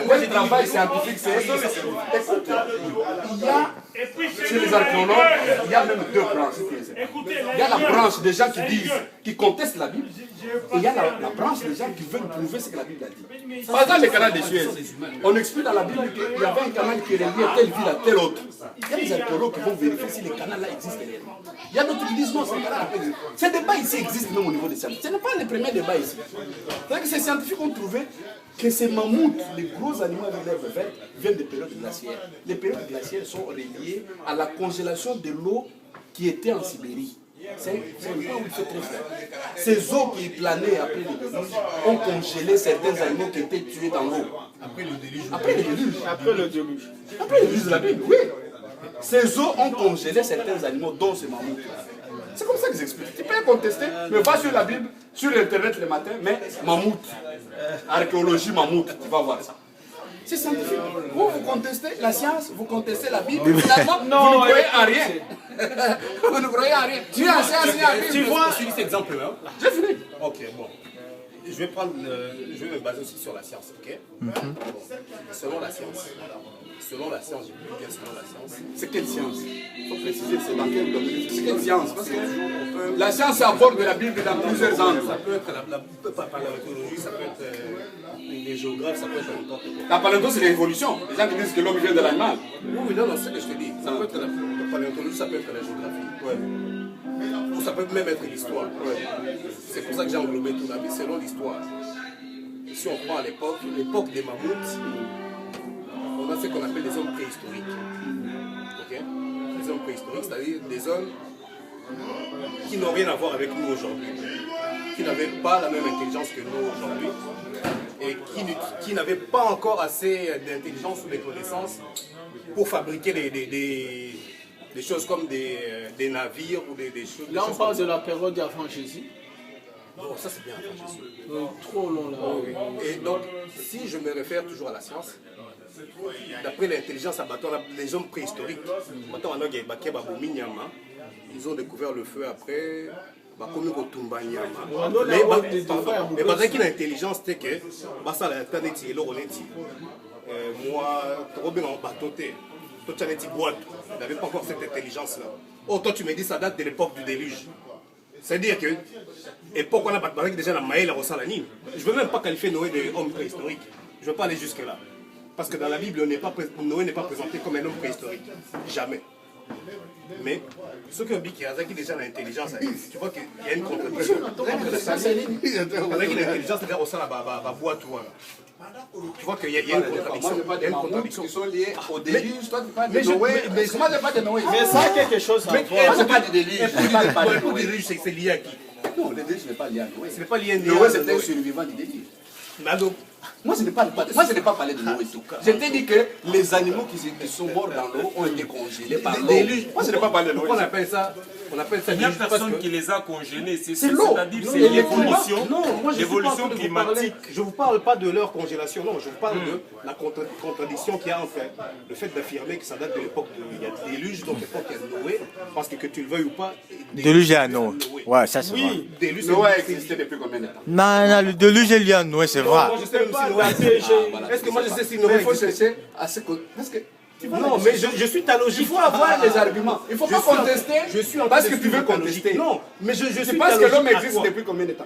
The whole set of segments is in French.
Moi, je travaille scientifique, c'est... Écoute, il y a, chez les archéologues, il y a même deux branches. Il y a la branche des gens qui disent, qui contestent la Bible, et il y a la branche des gens qui veulent prouver ce que la Bible a dit. Par exemple, le canal de Suez, on explique dans la Bible qu'il y avait un canal qui reliait telle ville à telle autre. Il y a des archéologues qui vont vérifier si le canal là existe réellement. Il y a d'autres qui disent non, ce canal là existe. Ces débats ici existent même au niveau des scientifiques. Ce n'est pas le premier débat ici. C'est-à-dire que ces scientifiques ont trouvé que ces mammouths, les gros animaux avec lèvres vertes, viennent des périodes glaciaires. Les périodes glaciaires sont reliées à la congélation de l'eau qui était en Sibérie. C'est un point où il fait très frais. Ces eaux qui planaient après le déluge ont congelé certains animaux qui étaient tués dans l'eau. Après le déluge. Après le déluge. Après le déluge. Après le déluge de la Bible, oui. Ces eaux ont congelé certains animaux, dont ces mammouths. C'est comme ça qu'ils expliquent. Tu peux contester, mais va sur la Bible, sur Internet le matin, mais mammouth, archéologie mammouth, tu vas voir ça. C'est scientifique. Vous contestez la science, vous contestez la Bible, finalement, vous ne croyez en rien. Vous ne croyez en rien. Ni en science, ni en Bible. Tu vois, je suis cet exemple là. J'ai fini. Ok, bon. Je vais me baser aussi sur la science, ok? Bon. Selon la science. Selon la science, j'ai dit bien selon la science. C'est quelle science? Il faut préciser, c'est dans quel domaine. C'est quelle science? Parce que la science aborde la Bible dans plusieurs angles. Ça peut être la paléontologie, ça peut être les géographes, ça peut être n'importe quoi. La paléontologie, c'est l'évolution. Les gens qui disent que l'homme vient de l'animal. Oui, non, c'est ce que je te dis. Ça peut être la paléontologie, ça peut être la géographie. Ouais. Ou ça peut même être l'histoire. Ouais. C'est pour ça que j'ai englobé tout la vie, selon l'histoire. Si on prend à l'époque des mammouths, on a ce qu'on appelle les hommes préhistoriques. Okay? Les hommes préhistoriques, c'est-à-dire des hommes qui n'ont rien à voir avec nous aujourd'hui, qui n'avaient pas la même intelligence que nous aujourd'hui, et qui n'avaient pas encore assez d'intelligence ou de connaissances pour fabriquer des choses comme des navires ou des choses. Là, on parle de la période avant Jésus. Bon, ça c'est bien avant Jésus. Trop long là. Oh, oui. Et donc, si je me réfère toujours à la science, d'après l'intelligence abattant, les hommes préhistoriques, ils ont découvert le feu après. Mais parce qu'il a l'intelligence, c'est que ça la planète est moi, trop bien en bateau, toi tu as une boîte, tu n'avais pas encore cette intelligence là. Oh, toi tu me dis ça date de l'époque du déluge. C'est-à-dire que époque on a battu déjà la maïla au salanine. Je ne veux même pas qualifier Noé d'homme préhistorique. Je ne veux pas aller jusque là. Parce que dans la Bible, Noé n'est pas présenté comme un homme préhistorique. Jamais. Mais ce que dit qu'il a déjà l'intelligence, tu vois qu'il y a une contradiction. Avec l'intelligence, c'est-à-dire au sein de la boîte. Tu vois qu'il y a une contradiction. Il y a une contradiction qui sont liées au déluge. Toi, tu parles de Noé. Mais comment tu parles de Noé? Mais ça a quelque chose à voir. Moi, je parle du déluge. Le déluge, c'est lié à qui? Non, le déluge n'est pas lié à Noé. Ce n'est pas lié à Noé. Noé, c'était un survivant du déluge. Moi, je n'ai pas parlé de Noé. Je t'ai dit que les animaux qui sont morts dans l'eau ont été congelés par l'eau. Moi, je n'ai pas parlé de Noé. On appelle ça Il n'y a personne qui les a congelés. C'est l'eau. C'est-à-dire c'est l'évolution climatique. Je ne vous parle pas de leur congélation, non. Je vous parle de la contradiction qu'il y a entre le fait d'affirmer que ça date de l'époque du déluge, donc l'époque de Noé, parce que tu le veuilles ou pas. Déluge à Noé. Ouais, ça c'est vrai. Oui, déluge. Noé existait depuis combien de temps? Non, le déluge est lié à Noé, c'est vrai. Moi, je sais même si Noé existait. Est-ce que moi je sais si Noé Il faut existait? chercher à ce que. Parce que. Non, mais je suis ta logique. Il faut avoir les arguments. Il ne faut pas contester parce que tu veux contester. Non, mais je suis Tu penses que l'homme existe depuis combien de temps?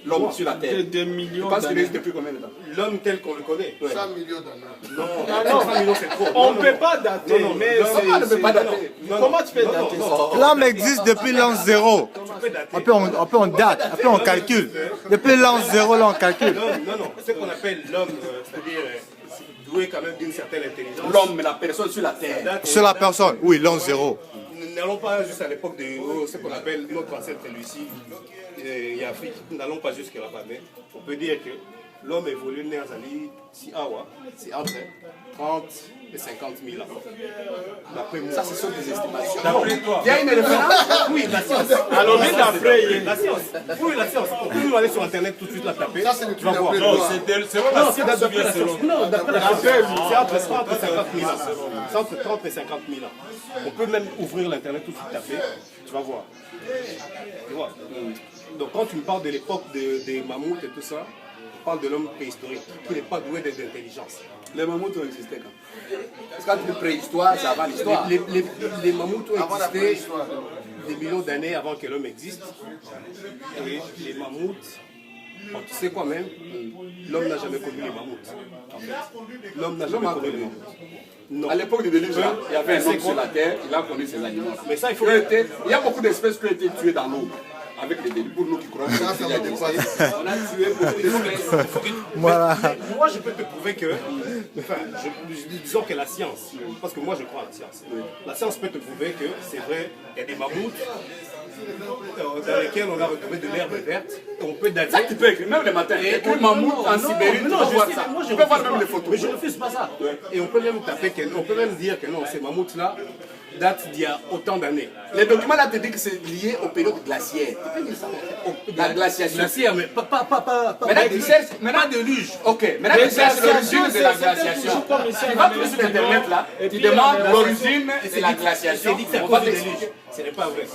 L'homme sur la Terre. Des millions Tu penses qu'il d'années. existe depuis combien de temps? l'homme tel qu'on le connaît. 100 millions d'années. Non, 100 millions c'est trop. On ne peut pas dater, mais Comment on ne peut pas dater? comment tu peux dater ça? L'homme existe depuis l'an zéro. Après on date, après on calcule. Depuis l'an zéro, là on calcule. Non, ce qu'on appelle l'homme, c'est-à-dire doué quand même d'une certaine intelligence. L'homme, la personne sur la terre. Sur la personne, oui, l'an zéro. N'allons pas juste à l'époque de ce qu'on appelle notre ancêtre Lucie et Afrique. N'allons pas jusqu'à là-bas, mais on peut dire que l'homme évolue si awa, c'est entre 30 et 50 000 ans. D'après moi. Ça, ce sont des estimations. D'après toi. Il y a une référence? Oui, la science. Alors, mais d'après, La science. Oui, la science. On peut aller sur Internet tout de suite la taper. Ça, c'est le tu vas voir. Non, c'est pas la science ou bien selon. Non, d'après la science, c'est entre 30 et 50 000 ans. C'est entre 30 et 50 000 ans. On peut même ouvrir l'Internet tout de suite taper. Tu vas voir. Tu vois. Donc quand tu me parles de l'époque des mammouths et tout ça, parle de l'homme préhistorique, qui n'est pas doué d'intelligence. Les mammouths ont existé quand? Parce que quand tu dis préhistoire, c'est avant l'histoire. Les mammouths ont existé des millions d'années avant que l'homme existe. Et les mammouths, bon, tu sais quoi même, l'homme n'a jamais connu les mammouths. En fait. L'homme n'a jamais connu les mammouths. Non. À l'époque du déluge, il y avait un homme sur la terre, il a connu ces animaux. Mais ça, il faut... Il y a beaucoup d'espèces qui ont été tuées dans l'eau. Avec les déluges, pour nous qui croyons qu'il y a des fois. On a tué beaucoup d'espèces. Voilà. Moi, je peux te prouver que, enfin, disons que la science, parce que moi je crois à la science, la science peut te prouver que c'est vrai, il y a des mammouths dans lesquels on a retrouvé de l'herbe verte, on peut dater. Ça, tu peux écrire, même le matin. Et un mammouth en Sibérie, tu peux voir ça. Tu peux voir même les photos. Mais je refuse pas ça. Et on peut même taper, on peut même dire que non, ces mammouths-là datent d'il y a autant d'années. Les documents là te disent que c'est lié aux périodes glaciaires. Tu peux dire ça? La glaciation. Glaciaire, mais pas Maintenant, tu cherches, maintenant, déluge. Ok, maintenant tu cherches l'origine de la glaciation. Tu vas trouver sur internet là, tu demandes l'origine de la glaciation. On va t'expliquer. Ce n'est pas vrai.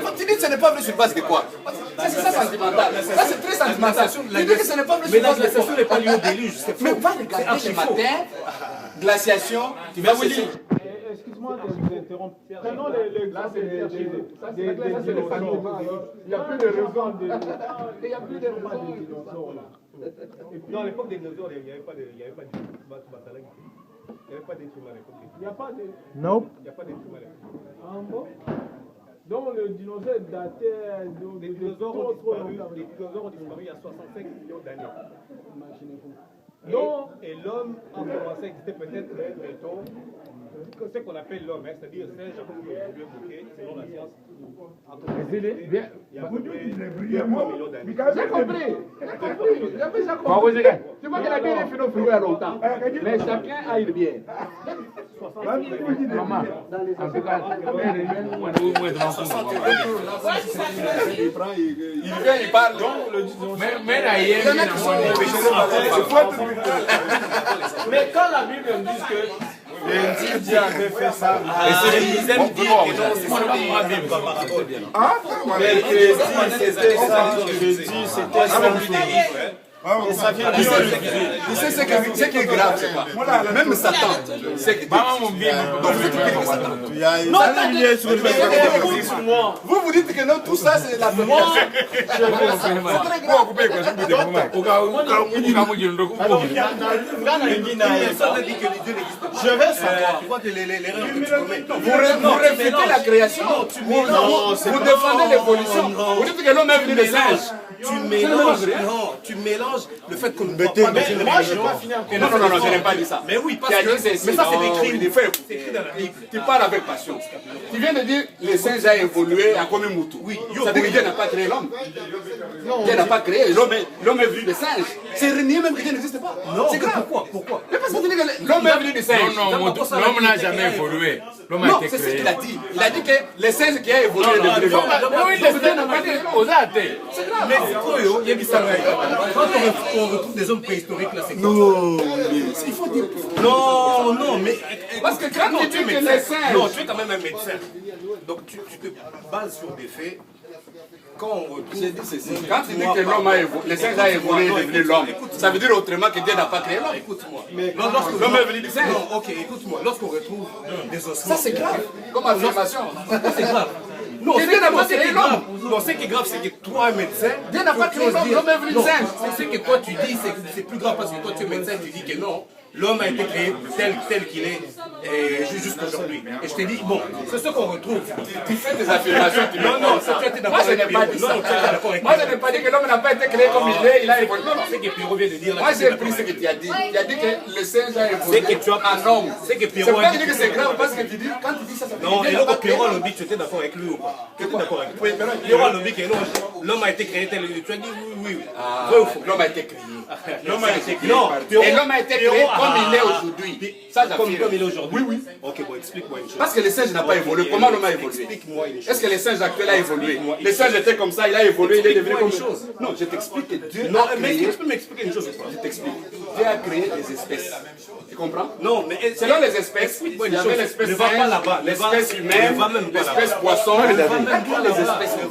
Quand tu dis que ce n'est pas vrai sur base de quoi? Ça c'est ça sentimental. Ça c'est très sentimental. Tu dis que ce n'est pas vrai Mais sur la base de quoi? glaciation n'est pas liée au déluge. Mais va regarder ce matin, glaciation, tu vas se dire. Excuse-moi de vous interrompre. Prenons l'exemple des dinosaures. Il n'y a plus de raison de... Il n'y a plus de raison des dinosaures là. Non, à l'époque des dinosaures, il n'y avait pas de bataille. Il n'y avait pas d'être humain à l'époque. Il n'y a pas de... Nope. Il n'y a pas d'être humain à l'époque. Ah bon? Donc le dinosaure datait de... Les dinosaures ont disparu il y a 65 millions d'années. Et l'homme a commencé à exister peut-être très tôt. C'est ce qu'on appelle l'homme, c'est-à-dire le singe a pu évoluer bouquet, selon la science. Il y a à peu près 3 millions d'années. J'ai compris. Tu vois qu'il a bien fini au frigo il y a longtemps. Mais chacun a une bière. Maman, en tout cas, il vient, il parle. Mais quand la Bible nous dit que les Indiens avaient fait ça, Et c'est les dizaines qui disent que non, c'est ça la Bible. Tu sais ce qui est grave, c'est quoi? Même Satan, c'est que vous vous dites que non, tout ça c'est la première. C'est très grave. je vais savoir. Tu vois que l'erreur que tu commets. Vous reflétez la création. Vous défendez l'évolution. Vous dites que l'homme est venu des singes. Tu mélanges le fait qu'on ne croit pas dans une religion. Non, je n'ai pas dit ça. Mais oui, parce que mais ça c'est écrit dans la Bible. Tu parles avec passion. Tu viens de dire que le singe a évolué à comme un moutou. Oui, ça veut dire que Dieu n'a pas créé l'homme. Dieu n'a pas créé, l'homme est venu des singes. C'est renier même que Dieu n'existe pas. Non, c'est grave. Pourquoi? Mais parce que tu dis que l'homme est venu des singes. L'homme n'a jamais évolué. L'homme a Non, été c'est ce créé. qu'il a dit. Il a dit que les singes qui a évolué est devenu l'homme. Oui, Dieu n'a pas dit aux athées. C'est grave. Mais il y a ça. Quand on retrouve des hommes préhistoriques là, c'est quoi? Il faut dire. Non, mais Parce que quand tu dis que les singes. non, tu es quand même un médecin. Donc tu te bases sur des faits. Quand on retrouve. J'ai dit ceci. Quand tu dis que l'homme a évolué, les singes a évolué et est devenu l'homme, ça veut dire autrement que Dieu n'a pas créé l'homme. Écoute-moi. L'homme est venu du singe. Non, ok, écoute-moi. Lorsqu'on retrouve des ossements. Ça c'est grave. Comme affirmation. C'est grave. Non, Dieu n'a pas créé l'homme. Non, ce qui est grave, c'est que toi, médecin. Dieu n'a pas créé l'homme, l'homme est venu du Non, singe. c'est ce que toi tu dis, c'est plus grave parce que toi tu es médecin, tu dis que non, l'homme a été créé tel qu'il est jusqu'aujourd'hui. Et je te dis, bon, c'est ce qu'on retrouve. Tu fais des affirmations, tu Non, ça tu étais d'accord moi je avec n'ai pas Pierrot. dit Non, ça. tu étais d'accord avec Moi je n'ai pas dit que l'homme n'a pas été créé comme il est, il a évolué. Non, non. C'est que Pierrot vient de dire là. Moi j'ai pris ce que tu as dit. Tu as dit que le singe a évolué C'est que tu as en homme. C'est que C'est Pierrot pas a dit dire que c'est grave parce que tu dis, quand tu dis ça, ça veut non, dire et Dieu n'a donc pas créé Pierrot l'homme. Lobby, tu étais d'accord avec lui ou pas? Tu étais d'accord avec lui? Pierrot Lobby, que non, l'homme a été créé tel. Tu as dit oui. Vrai ou faux? L'homme a été créé. L'homme a été créé. Non, et l'homme a été créé comme il est aujourd'hui. Ça, Comme j'affirme. il est aujourd'hui? Oui. Ok, bon, explique-moi une chose. Parce que le singe n'a pas évolué. Comment l'homme a évolué? Explique-moi une chose. Est-ce que le singe actuel a évolué? Le singe était comme ça, il a évolué, il est devenu comme chose. Non, je t'explique que Dieu Non, a mais créé. tu peux m'expliquer une chose ou pas? Je t'explique. Dieu a créé des espèces. Tu comprends? Non, mais selon les espèces, il y avait l'espèce ne va pas là-bas, l'espèce humaine, l'espèce poisson, les espèces. Ne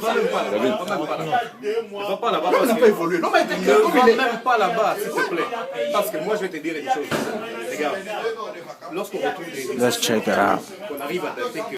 va pas là-bas. L'homme n'a pas évolué. L'homme a été créé Ne comme va il est. même pas là-bas, s'il te plaît. Parce que moi, je vais te dire une chose. Regarde, lorsqu'on retrouve des Let's check it out. on arrive à dater que